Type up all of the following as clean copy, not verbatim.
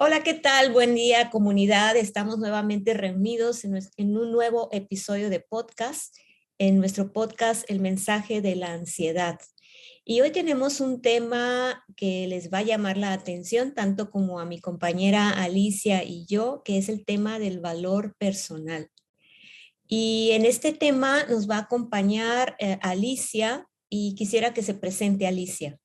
Hola, ¿qué tal? Buen día, comunidad. Estamos nuevamente reunidos en un nuevo episodio de podcast, en nuestro podcast El mensaje de la ansiedad. Y hoy tenemos un tema que les va a llamar la atención, tanto como a mi compañera Alicia y yo, que es el tema del valor personal. Y en este tema nos va a acompañar Alicia y quisiera que se presente Alicia.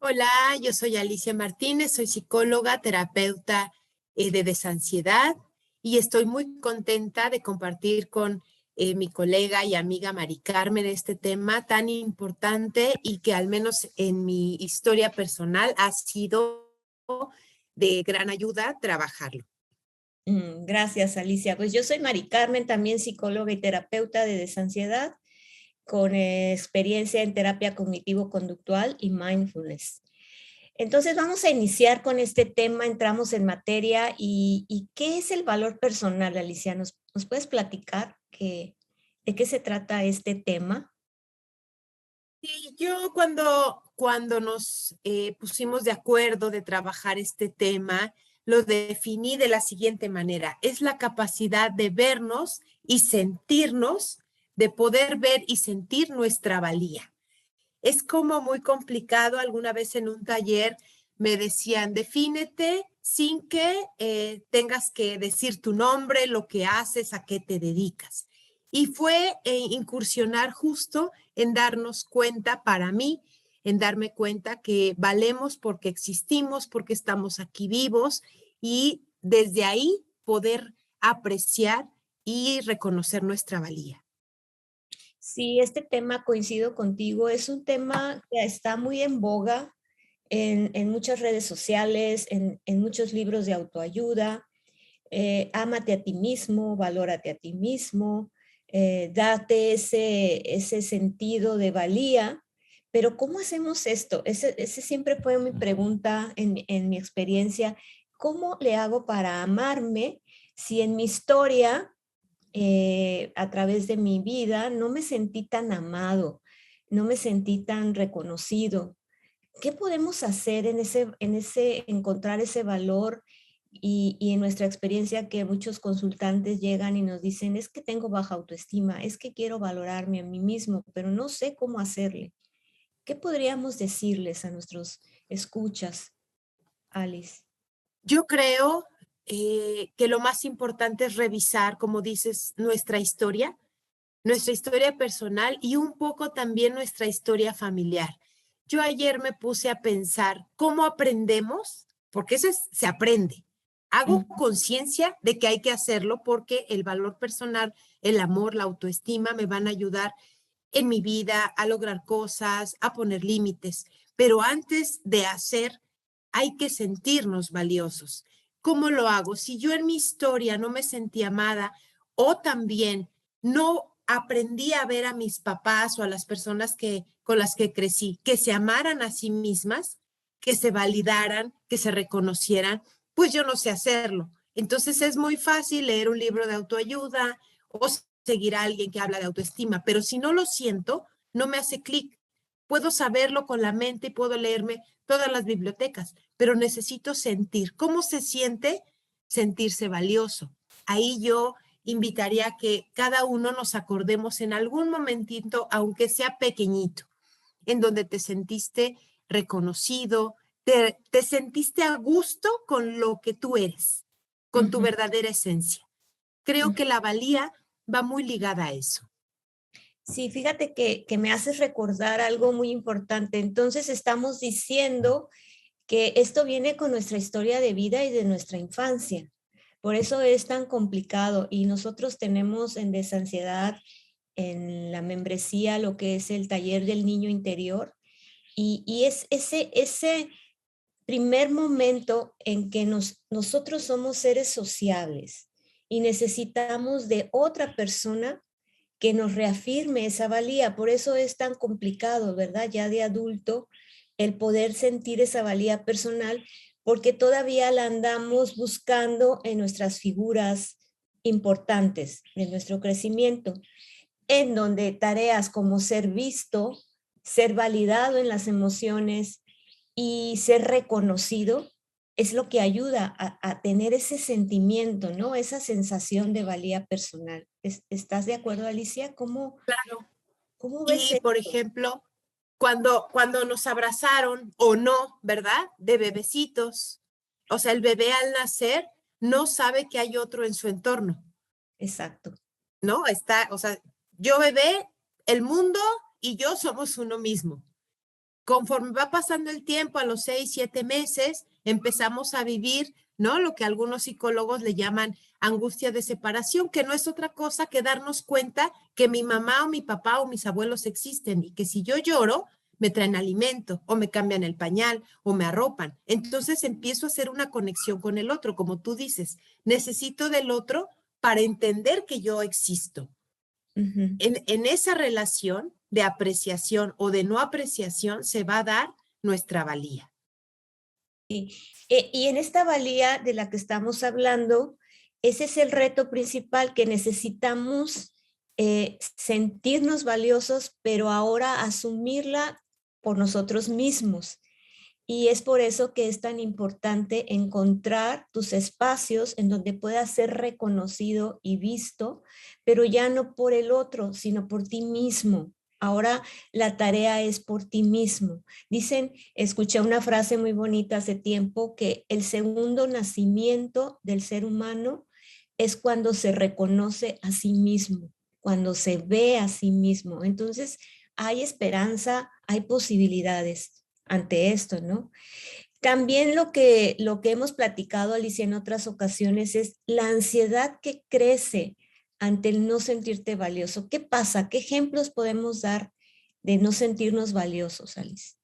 Hola, yo soy Alicia Martínez, soy psicóloga, terapeuta de desansiedad y estoy muy contenta de compartir con mi colega y amiga Mari Carmen este tema tan importante y que al menos en mi historia personal ha sido de gran ayuda trabajarlo. Gracias, Alicia. Pues yo soy Mari Carmen, también psicóloga y terapeuta de desansiedad, con experiencia en terapia cognitivo-conductual y mindfulness. Entonces vamos a iniciar con este tema, entramos en materia y ¿qué es el valor personal, Alicia? ¿Nos puedes platicar de qué se trata este tema? Sí, yo cuando nos pusimos de acuerdo de trabajar este tema, lo definí de la siguiente manera. Es la capacidad de vernos y sentirnos, de poder ver y sentir nuestra valía. Es como muy complicado. Alguna vez en un taller me decían, defínete sin que tengas que decir tu nombre, lo que haces, a qué te dedicas. Y fue incursionar justo en darnos cuenta, para mí, en darme cuenta que valemos porque existimos, porque estamos aquí vivos y desde ahí poder apreciar y reconocer nuestra valía. Sí, este tema, coincido contigo, es un tema que está muy en boga en muchas redes sociales, en muchos libros de autoayuda. Ámate a ti mismo, valórate a ti mismo, date ese sentido de valía. Pero ¿cómo hacemos esto? Ese siempre fue mi pregunta en mi experiencia. ¿Cómo le hago para amarme si en mi historia, a través de mi vida, no me sentí tan amado, no me sentí tan reconocido? ¿Qué podemos hacer en ese encontrar ese valor y en nuestra experiencia que muchos consultantes llegan y nos dicen, es que tengo baja autoestima, es que quiero valorarme a mí mismo, pero no sé cómo hacerle? ¿Qué podríamos decirles a nuestros escuchas, Alice? Yo creo que lo más importante es revisar, como dices, nuestra historia personal y un poco también nuestra historia familiar. Yo ayer me puse a pensar cómo aprendemos, porque se aprende. Hago Ujú. conciencia de que hay que hacerlo porque el valor personal, el amor, la autoestima me van a ayudar en mi vida a lograr cosas, a poner límites. Pero antes de hacer, hay que sentirnos valiosos. ¿Cómo lo hago? Si yo en mi historia no me sentí amada o también no aprendí a ver a mis papás o a las personas con las que crecí, que se amaran a sí mismas, que se validaran, que se reconocieran, pues yo no sé hacerlo. Entonces es muy fácil leer un libro de autoayuda o seguir a alguien que habla de autoestima, pero si no lo siento, no me hace clic. Puedo saberlo con la mente y puedo leerme todas las bibliotecas, pero necesito sentir. ¿Cómo se siente sentirse valioso? Ahí yo invitaría a que cada uno nos acordemos en algún momentito, aunque sea pequeñito, en donde te sentiste reconocido, te sentiste a gusto con lo que tú eres, con tu Ujú, verdadera esencia. Creo ujú. que la valía va muy ligada a eso. Sí, fíjate que me haces recordar algo muy importante. Entonces estamos diciendo que esto viene con nuestra historia de vida y de nuestra infancia. Por eso es tan complicado y nosotros tenemos en Desansiedad, en la membresía, lo que es el taller del niño interior y es ese primer momento en que nosotros somos seres sociables y necesitamos de otra persona que nos reafirme esa valía. Por eso es tan complicado, ¿verdad? Ya de adulto, el poder sentir esa valía personal, porque todavía la andamos buscando en nuestras figuras importantes de nuestro crecimiento, en donde tareas como ser visto, ser validado en las emociones y ser reconocido es lo que ayuda a tener ese sentimiento, ¿no? Esa sensación de valía personal. ¿Estás de acuerdo, Alicia? Claro. ¿Cómo ves Y, por esto? ejemplo, cuando nos abrazaron o no, ¿verdad? De bebecitos. O sea, el bebé al nacer no sabe que hay otro en su entorno, Exacto. ¿no? Está, o sea, yo bebé, el mundo y yo somos uno mismo. Conforme va pasando el tiempo, a los 6, 7 meses, empezamos a vivir, ¿no? Lo que algunos psicólogos le llaman angustia de separación, que no es otra cosa que darnos cuenta que mi mamá o mi papá o mis abuelos existen y que si yo lloro, me traen alimento o me cambian el pañal o me arropan. Entonces empiezo a hacer una conexión con el otro, como tú dices, necesito del otro para entender que yo existo. Ujú. En esa relación de apreciación o de no apreciación se va a dar nuestra valía. Y en esta valía de la que estamos hablando, ese es el reto principal, que necesitamos sentirnos valiosos, pero ahora asumirla por nosotros mismos. Y es por eso que es tan importante encontrar tus espacios en donde puedas ser reconocido y visto, pero ya no por el otro, sino por ti mismo. Ahora la tarea es por ti mismo. Dicen, escuché una frase muy bonita hace tiempo, que el segundo nacimiento del ser humano es cuando se reconoce a sí mismo, cuando se ve a sí mismo. Entonces, hay esperanza, hay posibilidades ante esto, ¿no? También lo que hemos platicado, Alicia, en otras ocasiones es la ansiedad que crece ante el no sentirte valioso. ¿Qué pasa? ¿Qué ejemplos podemos dar de no sentirnos valiosos, Alice?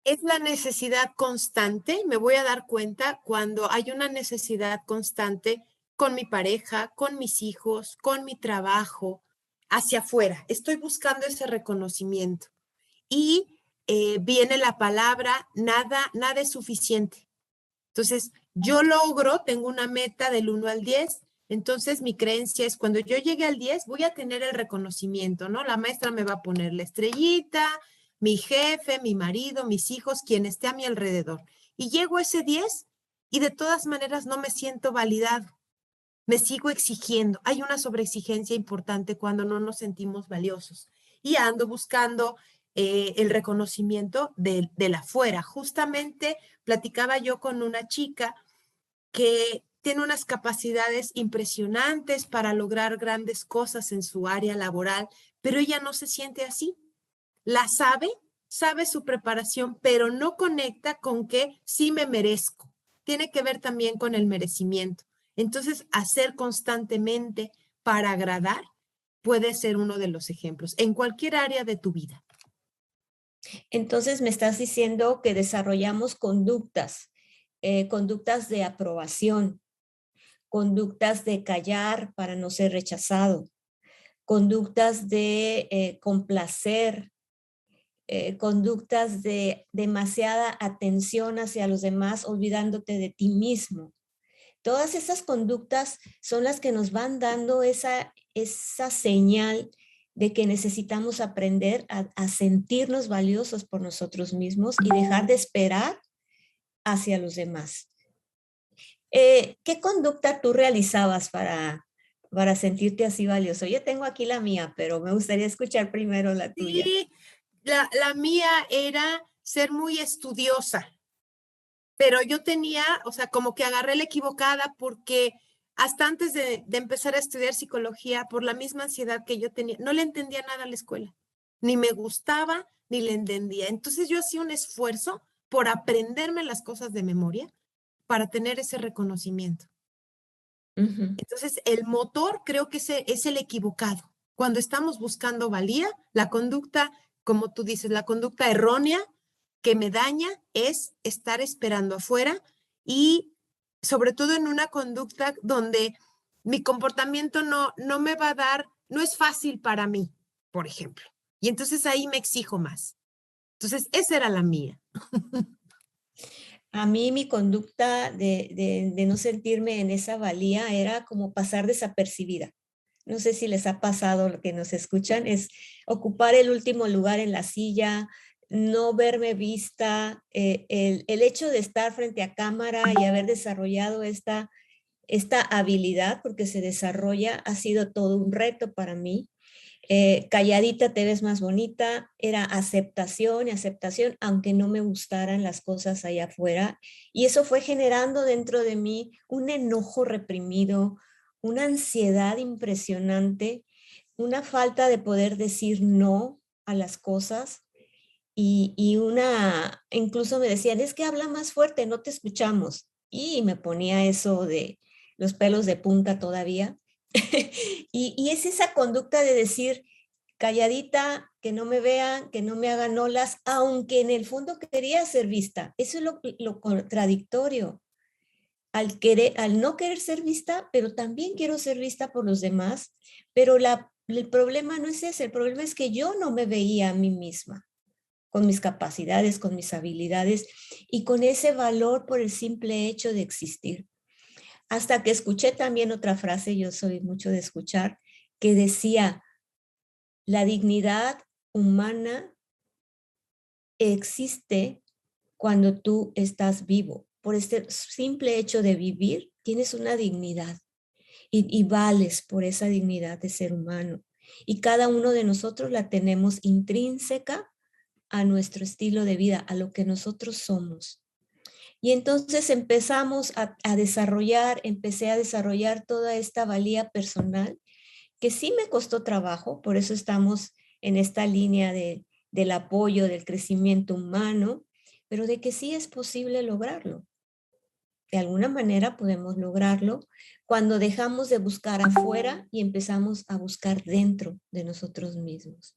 Es la necesidad constante, me voy a dar cuenta cuando hay una necesidad constante con mi pareja, con mis hijos, con mi trabajo, hacia afuera. Estoy buscando ese reconocimiento. Y viene la palabra, nada es suficiente. Entonces, yo logro, tengo una meta del 1 al 10, entonces mi creencia es cuando yo llegue al 10 voy a tener el reconocimiento, ¿no? La maestra me va a poner la estrellita, mi jefe, mi marido, mis hijos, quien esté a mi alrededor. Y llego a ese 10 y de todas maneras no me siento validado. Me sigo exigiendo. Hay una sobreexigencia importante cuando no nos sentimos valiosos. Y ando buscando el reconocimiento del afuera. Justamente platicaba yo con una chica que tiene unas capacidades impresionantes para lograr grandes cosas en su área laboral, pero ella no se siente así. La sabe su preparación, pero no conecta con que sí me merezco. Tiene que ver también con el merecimiento. Entonces, hacer constantemente para agradar puede ser uno de los ejemplos en cualquier área de tu vida. Entonces me estás diciendo que desarrollamos conductas, conductas de aprobación, conductas de callar para no ser rechazado, conductas de complacer, conductas de demasiada atención hacia los demás, olvidándote de ti mismo. Todas esas conductas son las que nos van dando esa señal de que necesitamos aprender a sentirnos valiosos por nosotros mismos y dejar de esperar hacia los demás. ¿Qué conducta tú realizabas para sentirte así valioso? Yo tengo aquí la mía, pero me gustaría escuchar primero la tuya. Sí, la mía era ser muy estudiosa, pero yo tenía, o sea, como que agarré la equivocada porque hasta antes de empezar a estudiar psicología, por la misma ansiedad que yo tenía, no le entendía nada a la escuela, ni me gustaba, ni le entendía. Entonces yo hacía un esfuerzo por aprenderme las cosas de memoria para tener ese reconocimiento. Ujú. Entonces, el motor creo que es el equivocado. Cuando estamos buscando valía, la conducta, como tú dices, la conducta errónea que me daña es estar esperando afuera y sobre todo en una conducta donde mi comportamiento no me va a dar, no es fácil para mí, por ejemplo. Y entonces ahí me exijo más. Entonces, esa era la mía. A mí mi conducta de no sentirme en esa valía era como pasar desapercibida. No sé si les ha pasado lo que nos escuchan, es ocupar el último lugar en la silla, no verme vista, el hecho de estar frente a cámara y haber desarrollado esta habilidad, porque se desarrolla, ha sido todo un reto para mí. Calladita te ves más bonita, era aceptación y aceptación, aunque no me gustaran las cosas allá afuera. Y eso fue generando dentro de mí un enojo reprimido, una ansiedad impresionante, una falta de poder decir no a las cosas. Incluso me decían, es que habla más fuerte, no te escuchamos. Y me ponía eso de los pelos de punta todavía. Y es esa conducta de decir, calladita, que no me vean, que no me hagan olas, aunque en el fondo quería ser vista. Eso es lo contradictorio. Al no querer ser vista, pero también quiero ser vista por los demás, pero el problema no es ese, el problema es que yo no me veía a mí misma con mis capacidades, con mis habilidades y con ese valor por el simple hecho de existir. Hasta que escuché también otra frase, yo soy mucho de escuchar, que decía, la dignidad humana existe cuando tú estás vivo. Por este simple hecho de vivir, tienes una dignidad y vales por esa dignidad de ser humano. Y cada uno de nosotros la tenemos intrínseca a nuestro estilo de vida, a lo que nosotros somos. Y entonces empecé a desarrollar toda esta valía personal, que sí me costó trabajo, por eso estamos en esta línea del apoyo, del crecimiento humano, pero de que sí es posible lograrlo. De alguna manera podemos lograrlo cuando dejamos de buscar afuera y empezamos a buscar dentro de nosotros mismos.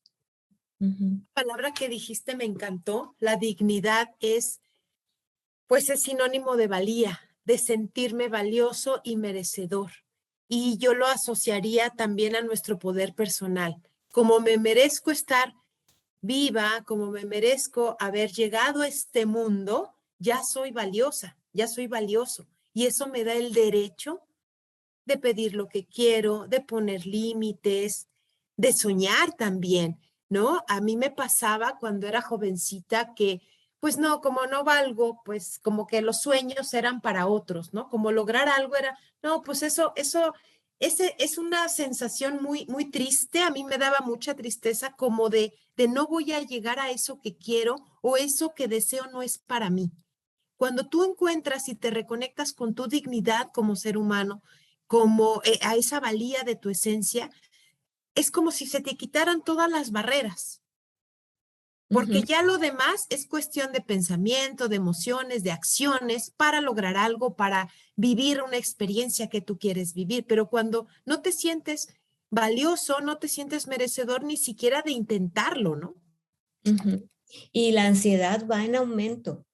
La palabra que dijiste me encantó. La dignidad pues es sinónimo de valía, de sentirme valioso y merecedor. Y yo lo asociaría también a nuestro poder personal. Como me merezco estar viva, como me merezco haber llegado a este mundo, ya soy valiosa, ya soy valioso. Y eso me da el derecho de pedir lo que quiero, de poner límites, de soñar también, ¿no? A mí me pasaba cuando era jovencita que, pues no, como no valgo, pues como que los sueños eran para otros, ¿no? Como lograr algo era, no, pues ese es una sensación muy, muy triste. A mí me daba mucha tristeza como de no voy a llegar a eso que quiero o eso que deseo no es para mí. Cuando tú encuentras y te reconectas con tu dignidad como ser humano, como a esa valía de tu esencia, es como si se te quitaran todas las barreras, porque ya lo demás es cuestión de pensamiento, de emociones, de acciones para lograr algo, para vivir una experiencia que tú quieres vivir. Pero cuando no te sientes valioso, no te sientes merecedor ni siquiera de intentarlo, ¿no? Y la ansiedad va en aumento.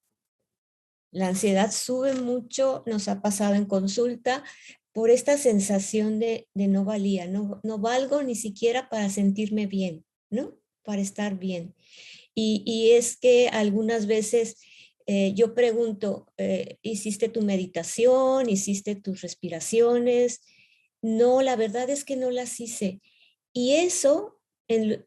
La ansiedad sube mucho, nos ha pasado en consulta, por esta sensación de no valía, no valgo ni siquiera para sentirme bien, ¿no? Para estar bien. Y es que algunas veces yo pregunto, ¿hiciste tu meditación? ¿Hiciste tus respiraciones? No, la verdad es que no las hice. Y eso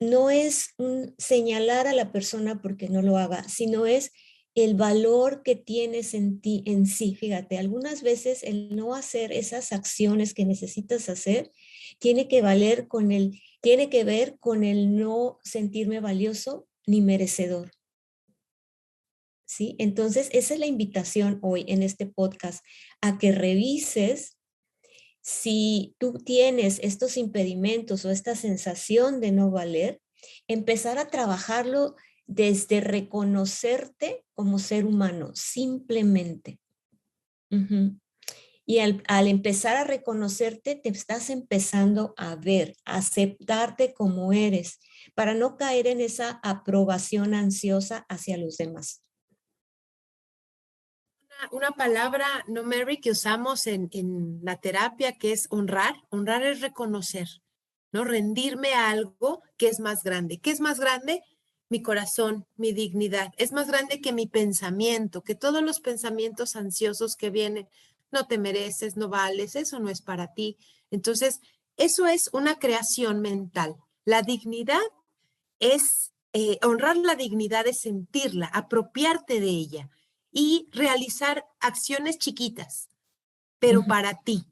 no es señalar a la persona porque no lo haga, sino es el valor que tienes en ti, en sí. Fíjate, algunas veces el no hacer esas acciones que necesitas hacer tiene que tiene que ver con el no sentirme valioso ni merecedor. ¿Sí? Entonces, esa es la invitación hoy en este podcast, a que revises si tú tienes estos impedimentos o esta sensación de no valer, empezar a trabajarlo desde reconocerte como ser humano, simplemente. Y al empezar a reconocerte, te estás empezando a ver, a aceptarte como eres, para no caer en esa aprobación ansiosa hacia los demás. Una palabra, no, Mary, que usamos en la terapia, que es honrar. Honrar es reconocer, ¿no? Rendirme a algo que es más grande. ¿Qué es más grande? Mi corazón, mi dignidad. Es más grande que mi pensamiento, que todos los pensamientos ansiosos que vienen, no te mereces, no vales, eso no es para ti. Entonces, eso es una creación mental. La dignidad es honrar la dignidad es sentirla, apropiarte de ella y realizar acciones chiquitas, pero para ti,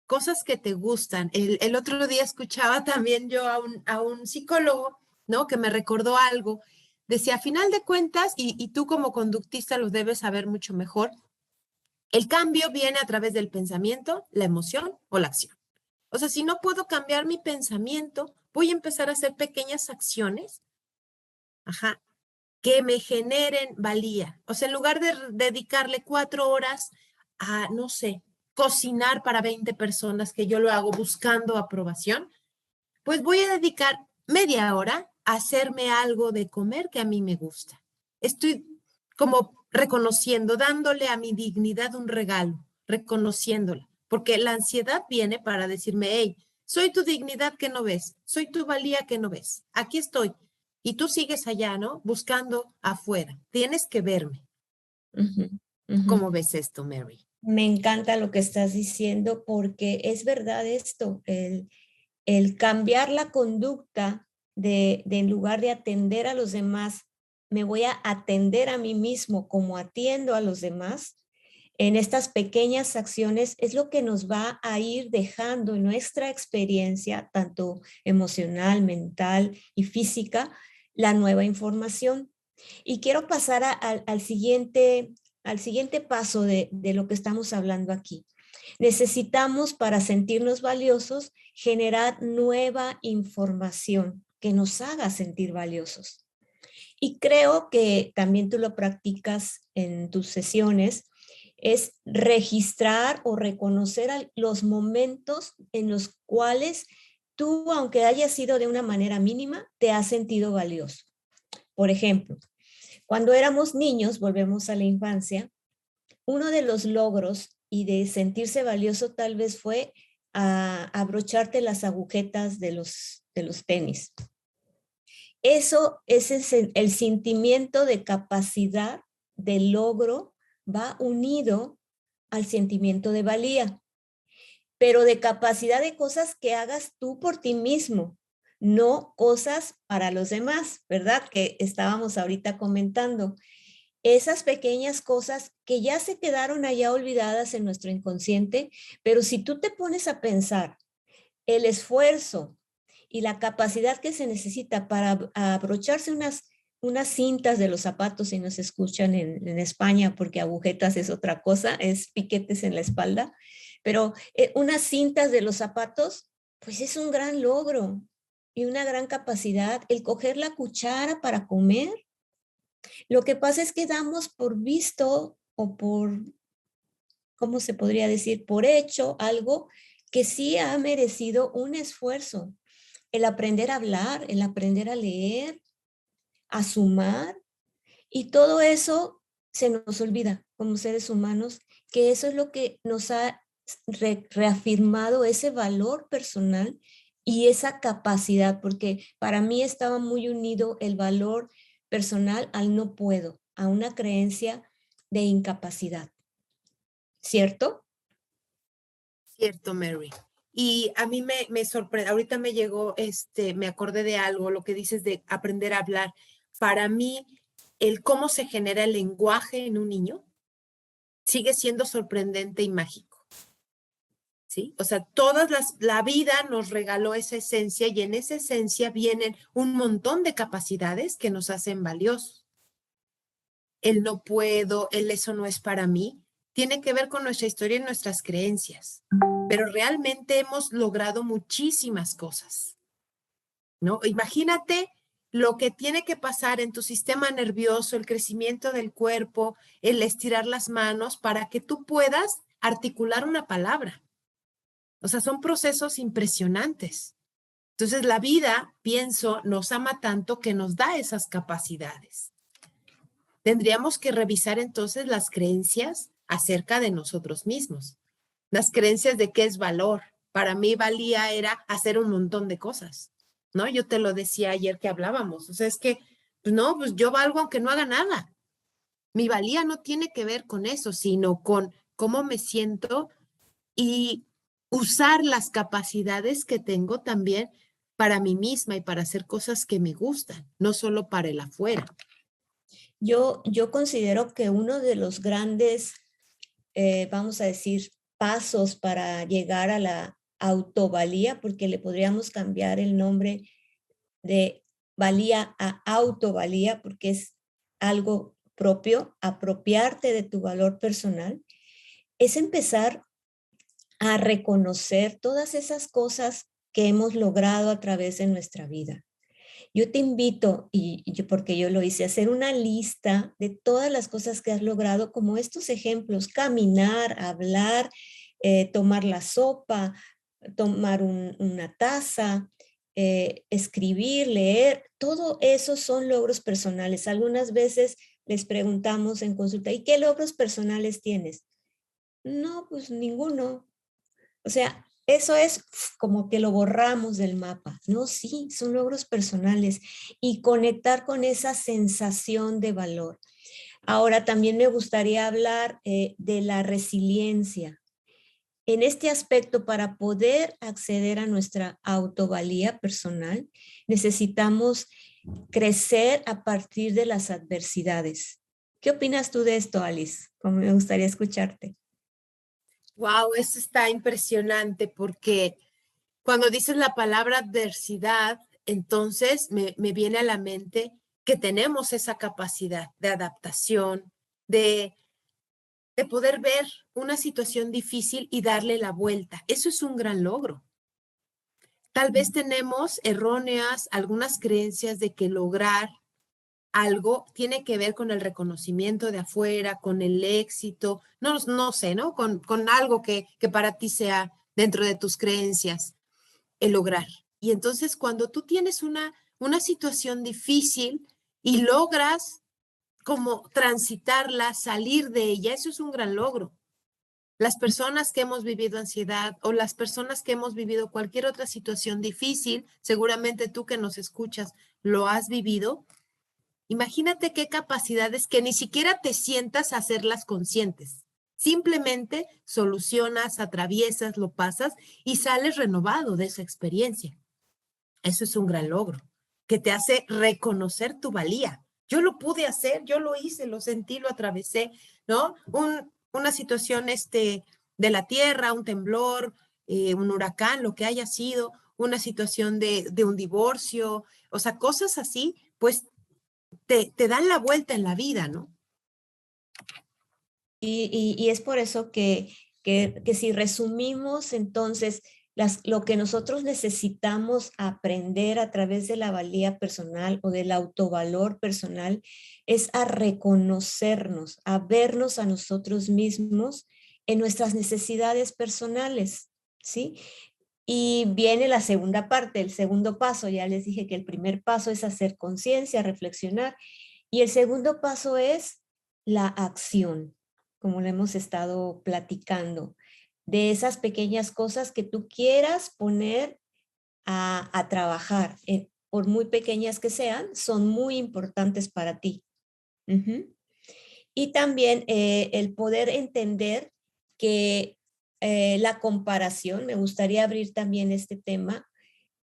cosas que te gustan. El otro día escuchaba también yo a un psicólogo, ¿no? Que me recordó algo. Decía, a final de cuentas, y tú como conductista lo debes saber mucho mejor, el cambio viene a través del pensamiento, la emoción o la acción. O sea, si no puedo cambiar mi pensamiento, voy a empezar a hacer pequeñas acciones, ajá, que me generen valía. O sea, en lugar de dedicarle 4 horas a, no sé, cocinar para 20 personas, que yo lo hago buscando aprobación, pues voy a dedicar media hora a hacerme algo de comer que a mí me gusta. Estoy como reconociendo, dándole a mi dignidad un regalo, reconociéndola, porque la ansiedad viene para decirme, hey, soy tu dignidad que no ves, soy tu valía que no ves, aquí estoy. Y tú sigues allá, ¿no? Buscando afuera. Tienes que verme. Ujú, ujú. ¿Cómo ves esto, Mary? Me encanta lo que estás diciendo porque es verdad esto, el cambiar la conducta de en lugar de atender a los demás, me voy a atender a mí mismo como atiendo a los demás. En estas pequeñas acciones es lo que nos va a ir dejando en nuestra experiencia, tanto emocional, mental y física, la nueva información. Y quiero pasar al siguiente paso de lo que estamos hablando aquí. Necesitamos, para sentirnos valiosos, generar nueva información que nos haga sentir valiosos. Y creo que también tú lo practicas en tus sesiones, es registrar o reconocer los momentos en los cuales tú, aunque haya sido de una manera mínima, te has sentido valioso. Por ejemplo, cuando éramos niños, volvemos a la infancia, uno de los logros y de sentirse valioso tal vez fue abrocharte las agujetas de los tenis. Eso es el sentimiento de capacidad, de logro, va unido al sentimiento de valía, pero de capacidad de cosas que hagas tú por ti mismo, no cosas para los demás, ¿verdad? Que estábamos ahorita comentando. Esas pequeñas cosas que ya se quedaron allá olvidadas en nuestro inconsciente, pero si tú te pones a pensar el esfuerzo y la capacidad que se necesita para abrocharse unas cintas de los zapatos, si nos escuchan en España, porque agujetas es otra cosa, es piquetes en la espalda, pero unas cintas de los zapatos, pues es un gran logro y una gran capacidad. El coger la cuchara para comer, lo que pasa es que damos por visto o por, ¿cómo se podría decir? Por hecho algo que sí ha merecido un esfuerzo. El aprender a hablar, el aprender a leer, a sumar, y todo eso se nos olvida como seres humanos, que eso es lo que nos ha reafirmado ese valor personal y esa capacidad, porque para mí estaba muy unido el valor personal al no puedo, a una creencia de incapacidad, ¿cierto? Cierto, Mary. Y a mí me sorprende, ahorita me llegó, me acordé de algo, lo que dices de aprender a hablar. Para mí, el cómo se genera el lenguaje en un niño sigue siendo sorprendente y mágico, ¿sí? O sea, la vida nos regaló esa esencia y en esa esencia vienen un montón de capacidades que nos hacen valiosos. El no puedo, el eso no es para mí, tiene que ver con nuestra historia y nuestras creencias, pero realmente hemos logrado muchísimas cosas, ¿no? Imagínate lo que tiene que pasar en tu sistema nervioso, el crecimiento del cuerpo, el estirar las manos para que tú puedas articular una palabra. O sea, son procesos impresionantes. Entonces, la vida, pienso, nos ama tanto que nos da esas capacidades. Tendríamos que revisar entonces las creencias acerca de nosotros mismos. Las creencias de qué es valor. Para mí valía era hacer un montón de cosas, ¿no? Yo te lo decía ayer que hablábamos. O sea, es que, pues no, pues yo valgo aunque no haga nada. Mi valía no tiene que ver con eso, sino con cómo me siento y usar las capacidades que tengo también para mí misma y para hacer cosas que me gustan, no solo para el afuera. Yo considero que uno de los grandes, vamos a decir, pasos para llegar a la autovalía, porque le podríamos cambiar el nombre de valía a autovalía, porque es algo propio, apropiarte de tu valor personal, es empezar a reconocer todas esas cosas que hemos logrado a través de nuestra vida. Yo te invito, porque yo lo hice, a hacer una lista de todas las cosas que has logrado, como estos ejemplos: caminar, hablar, tomar la sopa, tomar una taza, escribir, leer. Todo eso son logros personales. Algunas veces les preguntamos en consulta: ¿y qué logros personales tienes? No, pues ninguno. O sea, eso es como que lo borramos del mapa. No, sí, son logros personales y conectar con esa sensación de valor. Ahora también me gustaría hablar de la resiliencia. En este aspecto, para poder acceder a nuestra autovalía personal, necesitamos crecer a partir de las adversidades. ¿Qué opinas tú de esto, Alice? Como me gustaría escucharte. Wow, eso está impresionante porque cuando dices la palabra adversidad, entonces me viene a la mente que tenemos esa capacidad de adaptación, de, de poder ver una situación difícil y darle la vuelta. Eso es un gran logro. Tal vez tenemos erróneas algunas creencias de que lograr algo tiene que ver con el reconocimiento de afuera, con el éxito, no sé, ¿no? Con algo que para ti sea dentro de tus creencias, el lograr. Y entonces cuando tú tienes una situación difícil y logras como transitarla, salir de ella, eso es un gran logro. Las personas que hemos vivido ansiedad o las personas que hemos vivido cualquier otra situación difícil, seguramente tú que nos escuchas lo has vivido. Imagínate qué capacidades que ni siquiera te sientas a hacerlas conscientes. Simplemente solucionas, atraviesas, lo pasas y sales renovado de esa experiencia. Eso es un gran logro, que te hace reconocer tu valía. Yo lo pude hacer, yo lo hice, lo sentí, lo atravesé, ¿no? Una situación de la tierra, un temblor, un huracán, lo que haya sido, una situación de un divorcio, o sea, cosas así, pues te dan la vuelta en la vida, ¿no? Y es por eso que si resumimos, entonces, lo que nosotros necesitamos aprender a través de la valía personal o del autovalor personal es a reconocernos, a vernos a nosotros mismos en nuestras necesidades personales, ¿sí? Y viene la segunda parte, el segundo paso. Ya les dije que el primer paso es hacer conciencia, reflexionar, y el segundo paso es la acción, como lo hemos estado platicando, de esas pequeñas cosas que tú quieras poner a trabajar, por muy pequeñas que sean, son muy importantes para ti. Ujú. Y también el poder entender que la comparación, me gustaría abrir también este tema.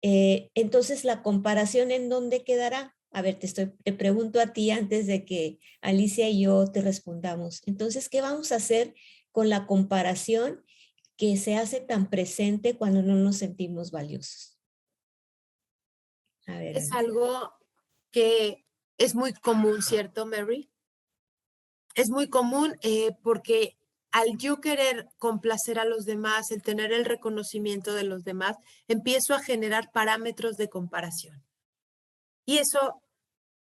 Entonces, la comparación, ¿en dónde quedará? A ver, te pregunto a ti antes de que Alicia y yo te respondamos. Entonces, ¿qué vamos a hacer con la comparación que se hace tan presente cuando no nos sentimos valiosos? A ver, Es Alicia. algo que es muy común, ¿cierto, Mary? Es muy común porque al yo querer complacer a los demás, el tener el reconocimiento de los demás, empiezo a generar parámetros de comparación. Y eso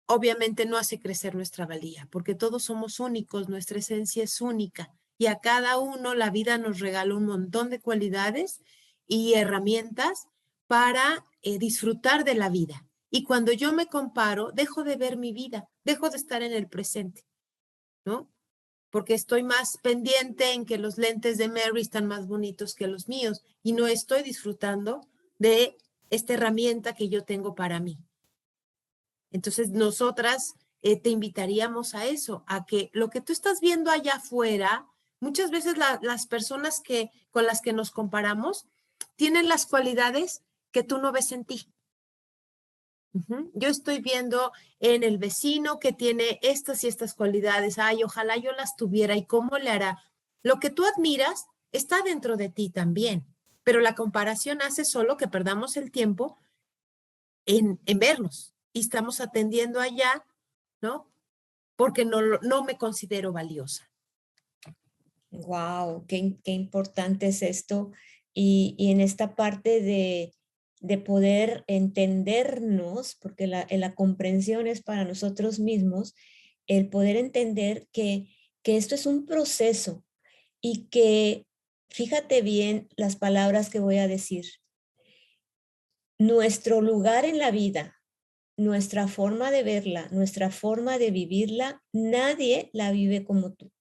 obviamente no hace crecer nuestra valía, porque todos somos únicos, nuestra esencia es única y a cada uno la vida nos regala un montón de cualidades y herramientas para disfrutar de la vida. Y cuando yo me comparo, dejo de ver mi vida, dejo de estar en el presente, ¿no? Porque estoy más pendiente en que los lentes de Mary están más bonitos que los míos y no estoy disfrutando de esta herramienta que yo tengo para mí. Entonces, nosotras te invitaríamos a eso, a que lo que tú estás viendo allá afuera, muchas veces las personas con las que nos comparamos tienen las cualidades que tú no ves en ti. Yo estoy viendo en el vecino que tiene estas y estas cualidades. Ay, ojalá yo las tuviera. ¿Y cómo le hará? Lo que tú admiras está dentro de ti también, pero la comparación hace solo que perdamos el tiempo en verlos y estamos atendiendo allá, ¿no? Porque no me considero valiosa. Wow, qué importante es esto. Y en esta parte de poder entendernos, porque la comprensión es para nosotros mismos, el poder entender que esto es un proceso y que, fíjate bien las palabras que voy a decir, nuestro lugar en la vida, nuestra forma de verla, nuestra forma de vivirla, nadie la vive como tú.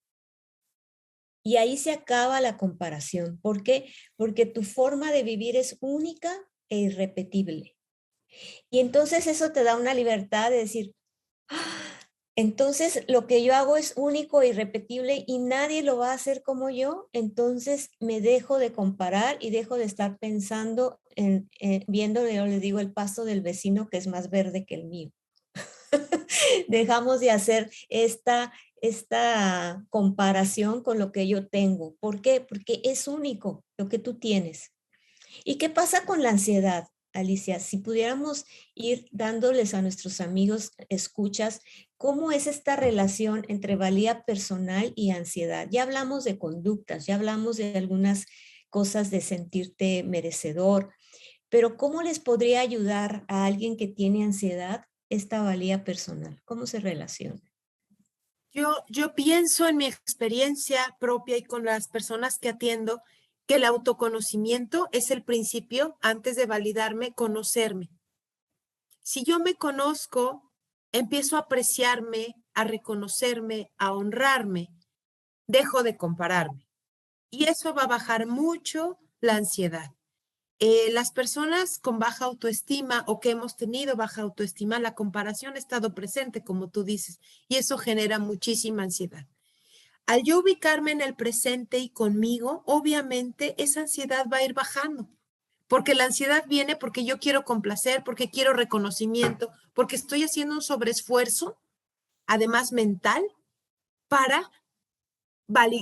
Y ahí se acaba la comparación. ¿Por qué? Porque tu forma de vivir es única e irrepetible. Y entonces eso te da una libertad de decir, "Ah, entonces lo que yo hago es único e irrepetible y nadie lo va a hacer como yo. Entonces me dejo de comparar y dejo de estar pensando viendo, yo les digo, el pasto del vecino que es más verde que el mío. Dejamos de hacer esta comparación con lo que yo tengo. ¿Por qué? Porque es único lo que tú tienes. ¿Y qué pasa con la ansiedad, Alicia? Si pudiéramos ir dándoles a nuestros amigos escuchas, ¿cómo es esta relación entre valía personal y ansiedad? Ya hablamos de conductas, ya hablamos de algunas cosas de sentirte merecedor, pero ¿cómo les podría ayudar a alguien que tiene ansiedad esta valía personal? ¿Cómo se relaciona? Yo pienso en mi experiencia propia y con las personas que atiendo que el autoconocimiento es el principio antes de validarme, conocerme. Si yo me conozco, empiezo a apreciarme, a reconocerme, a honrarme, dejo de compararme. Y eso va a bajar mucho la ansiedad. Las personas con baja autoestima o que hemos tenido baja autoestima, la comparación ha estado presente, como tú dices, y eso genera muchísima ansiedad. Al yo ubicarme en el presente y conmigo, obviamente esa ansiedad va a ir bajando, porque la ansiedad viene porque yo quiero complacer, porque quiero reconocimiento, porque estoy haciendo un sobreesfuerzo, además mental, para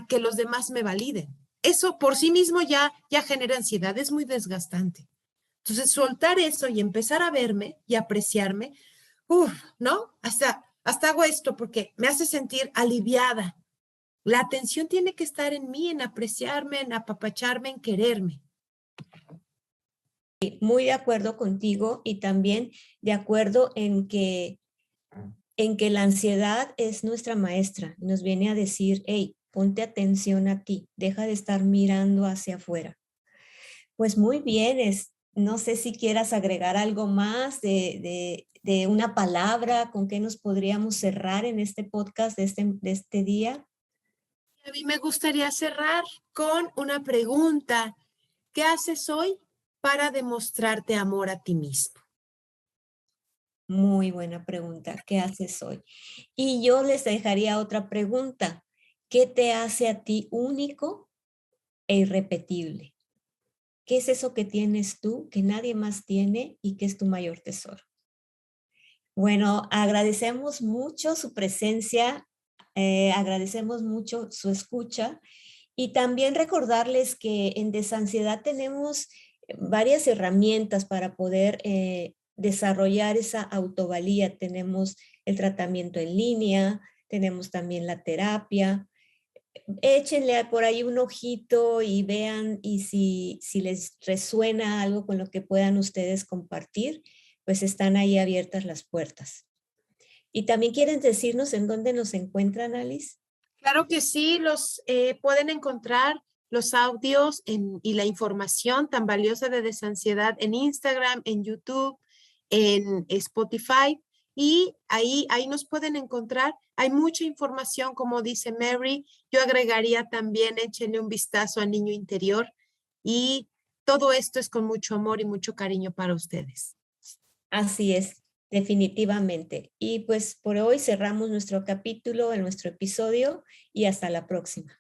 que los demás me validen. Eso por sí mismo ya genera ansiedad, es muy desgastante. Entonces, soltar eso y empezar a verme y apreciarme, ¿no? Hasta hago esto porque me hace sentir aliviada. La atención tiene que estar en mí, en apreciarme, en apapacharme, en quererme. Muy de acuerdo contigo y también de acuerdo en que la ansiedad es nuestra maestra. Nos viene a decir, hey, ponte atención a ti, deja de estar mirando hacia afuera. Pues muy bien, no sé si quieras agregar algo más de una palabra con que nos podríamos cerrar en este podcast de este día. A mí me gustaría cerrar con una pregunta. ¿Qué haces hoy para demostrarte amor a ti mismo? Muy buena pregunta. ¿Qué haces hoy? Y yo les dejaría otra pregunta. ¿Qué te hace a ti único e irrepetible? ¿Qué es eso que tienes tú que nadie más tiene y que es tu mayor tesoro? Bueno, agradecemos mucho su presencia, agradecemos mucho su escucha y también recordarles que en Desansiedad tenemos varias herramientas para poder desarrollar esa autovalía. Tenemos el tratamiento en línea, tenemos también la terapia. Échenle por ahí un ojito y vean y si les resuena algo con lo que puedan ustedes compartir, pues están ahí abiertas las puertas. Y también quieren decirnos en dónde nos encuentran, Alice. Claro que sí, los pueden encontrar los audios y la información tan valiosa de Desansiedad en Instagram, en YouTube, en Spotify y ahí nos pueden encontrar. Hay mucha información, como dice Mary. Yo agregaría también, échenle un vistazo al niño interior y todo esto es con mucho amor y mucho cariño para ustedes. Así es, definitivamente. Y pues por hoy cerramos nuestro capítulo, en nuestro episodio y hasta la próxima.